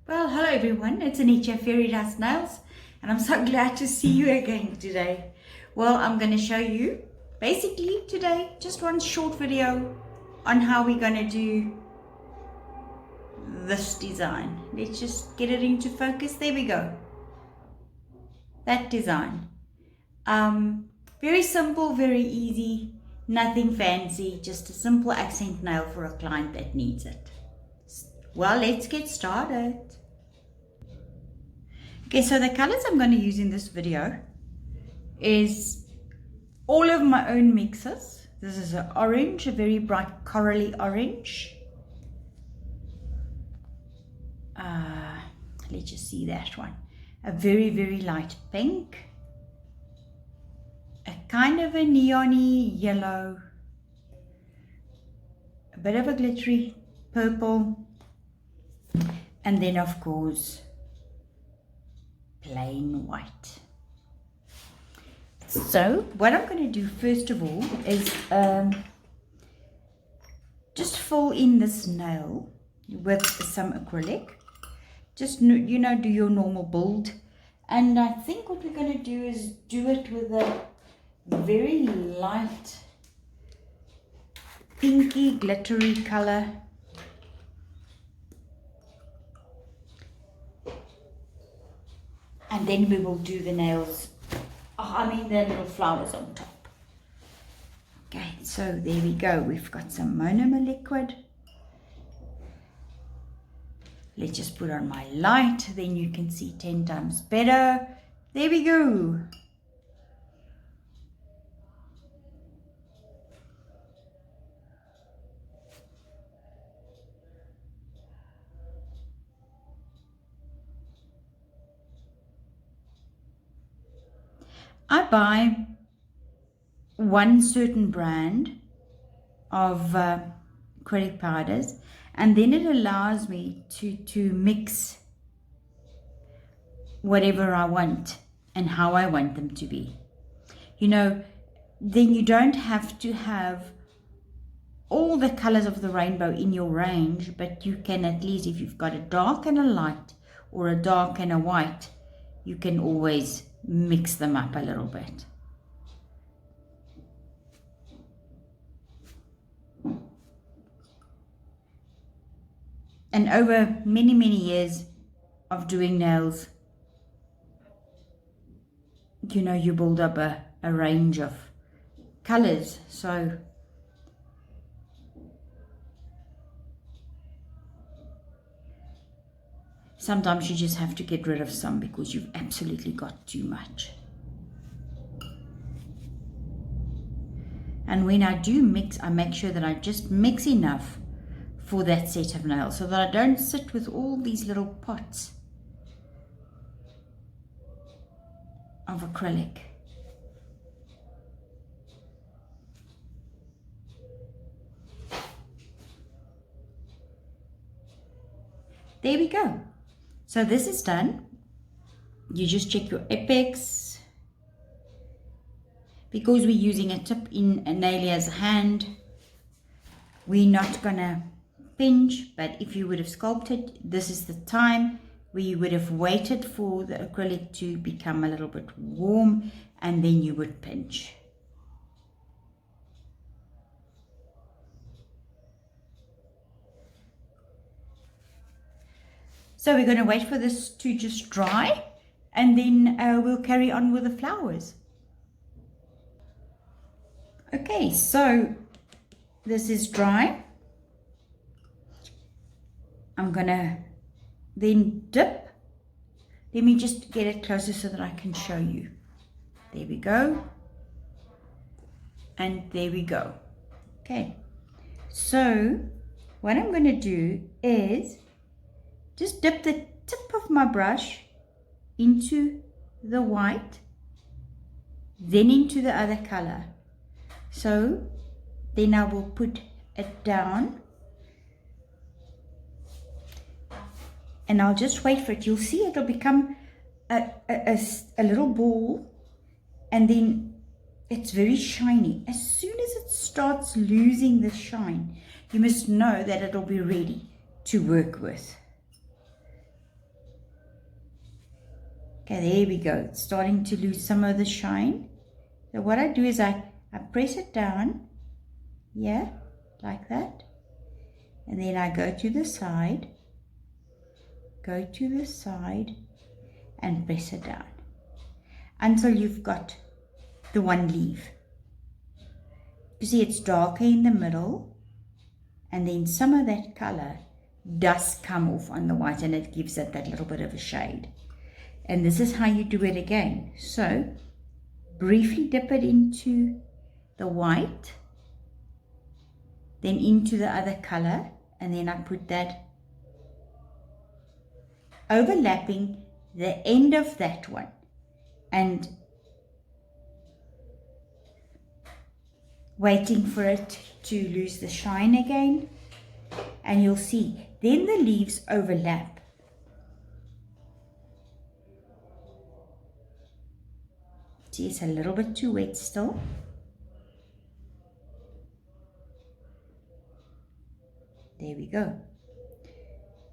Well, hello everyone, it's Anita Fairy Dust Nails, and I'm so glad to see you again today. Well, I'm going to show you, basically today, just one short video on how we're going to do this design. Let's just get it into focus. There we go. That design. Very simple, very easy, nothing fancy, just a simple accent nail for a client that needs it. Well, let's get started. Okay, so the colors I'm going to use in this video is all of my own mixes. This is an orange, a very bright corally orange. Let's just see that one. A very, very light pink. A kind of a neon-y yellow. A bit of a glittery purple. And then, of course, plain white. So what I'm going to do first of all is just fill in this nail with some acrylic. Just, do your normal build. And I think what we're going to do is do it with a very light pinky glittery color. And then we will do the nails, the little flowers on top. Okay, so there we go. We've got some monomer liquid. Let's just put on my light, then you can see 10 times better. There we go. I buy one certain brand of acrylic powders, and then it allows me to mix whatever I want and how I want them to be. Then you don't have to have all the colors of the rainbow in your range, but you can at least, if you've got a dark and a light or a dark and a white, you can always mix them up a little bit. And over many, many years of doing nails, you build up a range of colors. So sometimes you just have to get rid of some because you've absolutely got too much. And when I do mix, I make sure that I just mix enough for that set of nails so that I don't sit with all these little pots of acrylic. There we go. So this is done. You just check your apex. Because we're using a tip in Anelia's hand, we're not gonna pinch, but if you would have sculpted, this is the time where you would have waited for the acrylic to become a little bit warm, and then you would pinch. So we're going to wait for this to just dry, and then we'll carry on with the flowers. Okay, so this is dry. I'm going to then dip. Let me just get it closer so that I can show you. There we go. And there we go. Okay, so what I'm going to do is just dip the tip of my brush into the white, then into the other color. So then I will put it down, and I'll just wait for it. You'll see it'll become a little ball, and then it's very shiny. As soon as it starts losing the shine, you must know that it'll be ready to work with. Okay, there we go. It's starting to lose some of the shine. So what I do is I press it down here, like that. And then I go to the side, and press it down until you've got the one leaf. You see it's darker in the middle, and then some of that color does come off on the white, and it gives it that little bit of a shade. And this is how you do it again. So briefly dip it into the white, then into the other color, and then I put that overlapping the end of that one and waiting for it to lose the shine again. And you'll see then the leaves overlap. See, it's a little bit too wet still. There we go.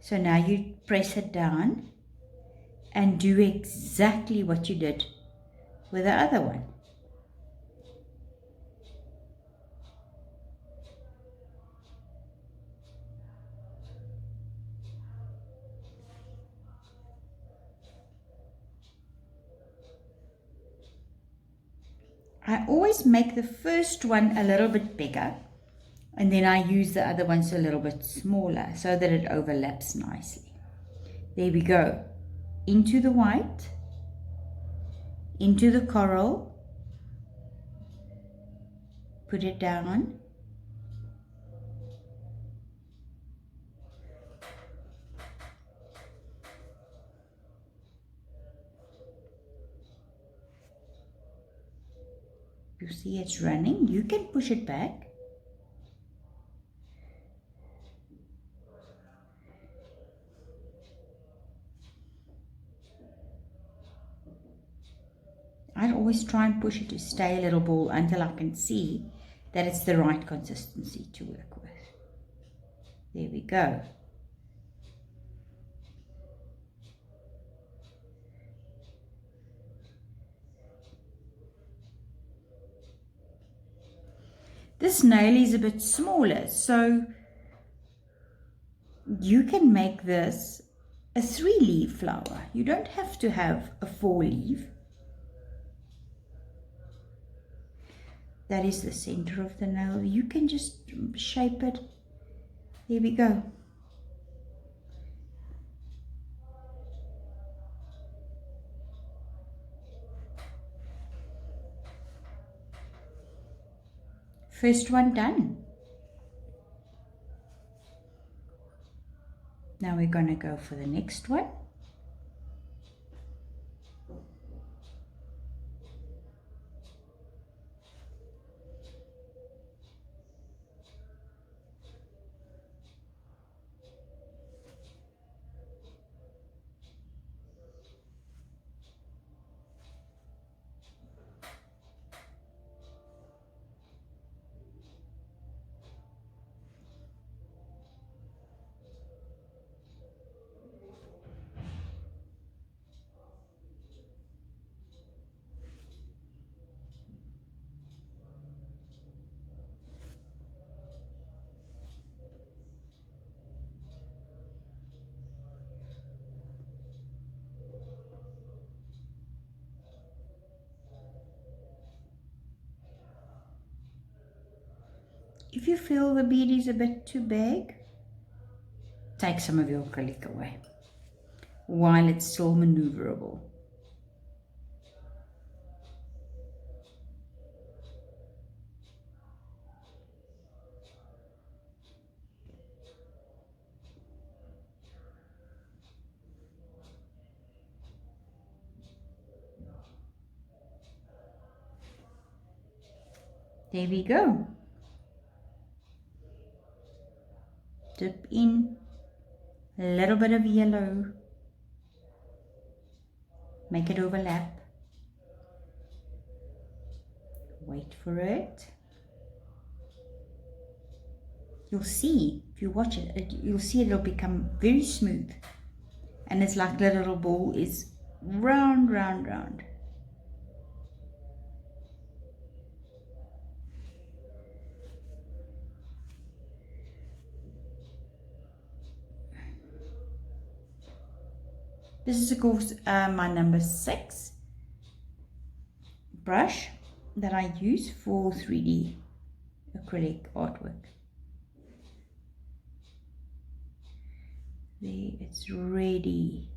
So now you press it down and do exactly what you did with the other one. I always make the first one a little bit bigger, and then I use the other ones a little bit smaller so that it overlaps nicely. There we go. Into the white, into the coral, put it down, you see it's running. You can push it back. I always try and push it to stay a little ball until I can see that it's the right consistency to work with. There we go. This nail is a bit smaller, so you can make this a 3-leaf flower. You don't have to have a 4-leaf. That is the center of the nail. You can just shape it. There we go. First one done. Now we're going to go for the next one. If you feel the bead is a bit too big, take some of your acrylic away while it's still maneuverable. There we go. Dip in a little bit of yellow, make it overlap, wait for it. You'll see, if you watch it, you'll see it'll become very smooth, and it's like the little ball is round, round, round. This is of course my number 6 brush that I use for 3D acrylic artwork. There, it's ready.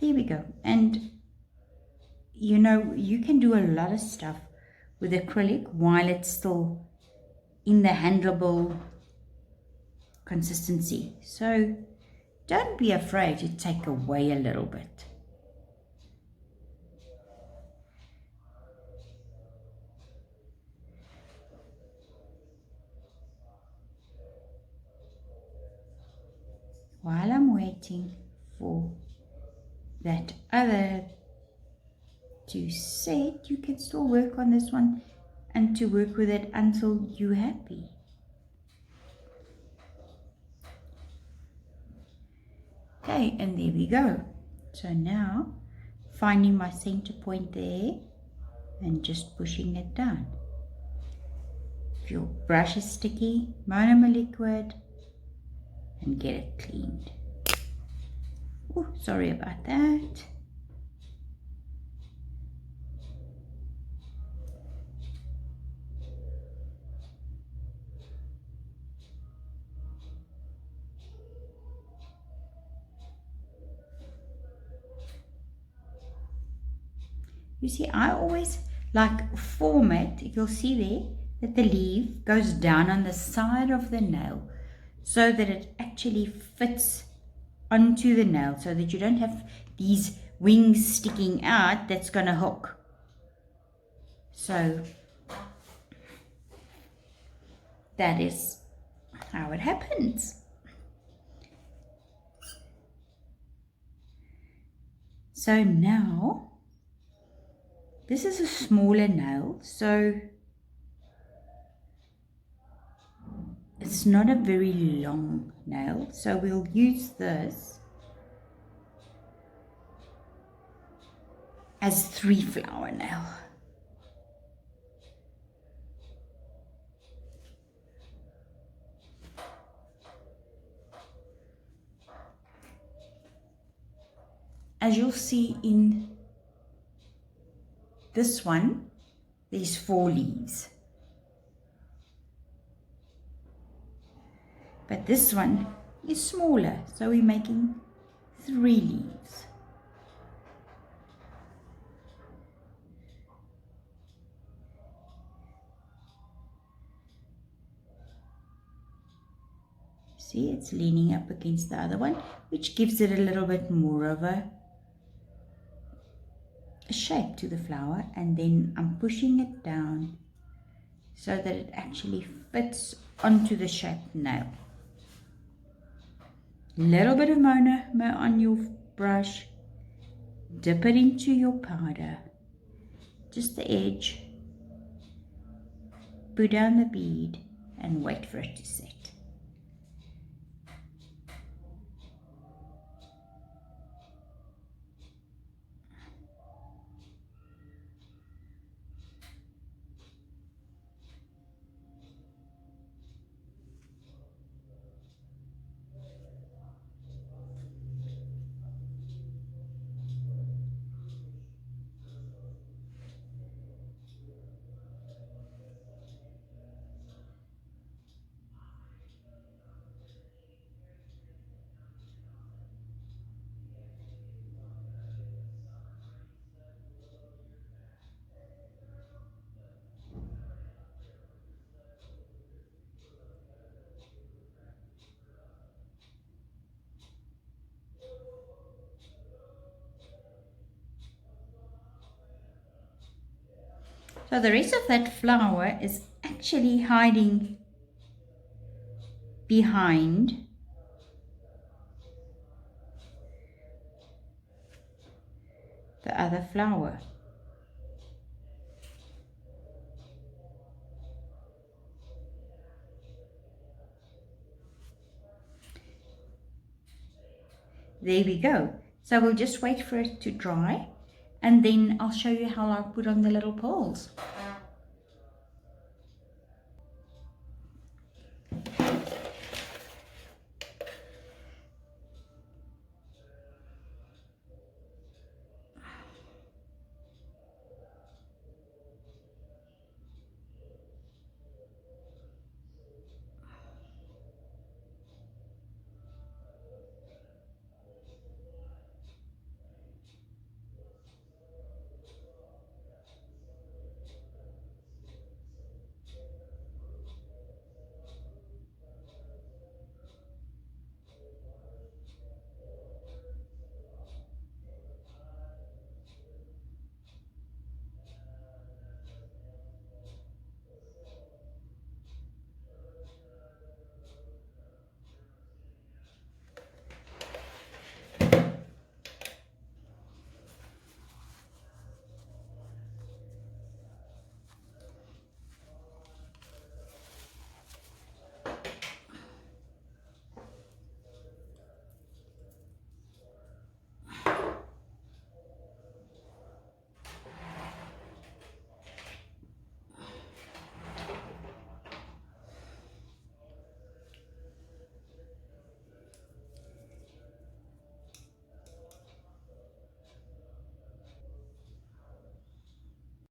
There we go. And you know, you can do a lot of stuff with acrylic while it's still in the handleable consistency. So don't be afraid to take away a little bit. While I'm waiting for that other to set, you can still work on this one and to work with it until you're happy. Okay, and there we go. So now finding my center point there and just pushing it down. If your brush is sticky, monomer liquid and get it cleaned. Oh, sorry about that. You see, I always like format, you'll see there that the leaf goes down on the side of the nail so that it actually fits onto the nail so that you don't have these wings sticking out that's going to hook. So that is how it happens. So now this is a smaller nail, so it's not a very long nail, so we'll use this as 3-flower nail. As you'll see in this one, there's 4 leaves. But this one is smaller, so we're making 3 leaves. See, it's leaning up against the other one, which gives it a little bit more of a shape to the flower, and then I'm pushing it down so that it actually fits onto the shaped nail. Little bit of monomer on your brush, dip it into your powder, just the edge, put down the bead and wait for it to set. So the rest of that flower is actually hiding behind the other flower. There we go. So we'll just wait for it to dry, and then I'll show you how I put on the little pearls.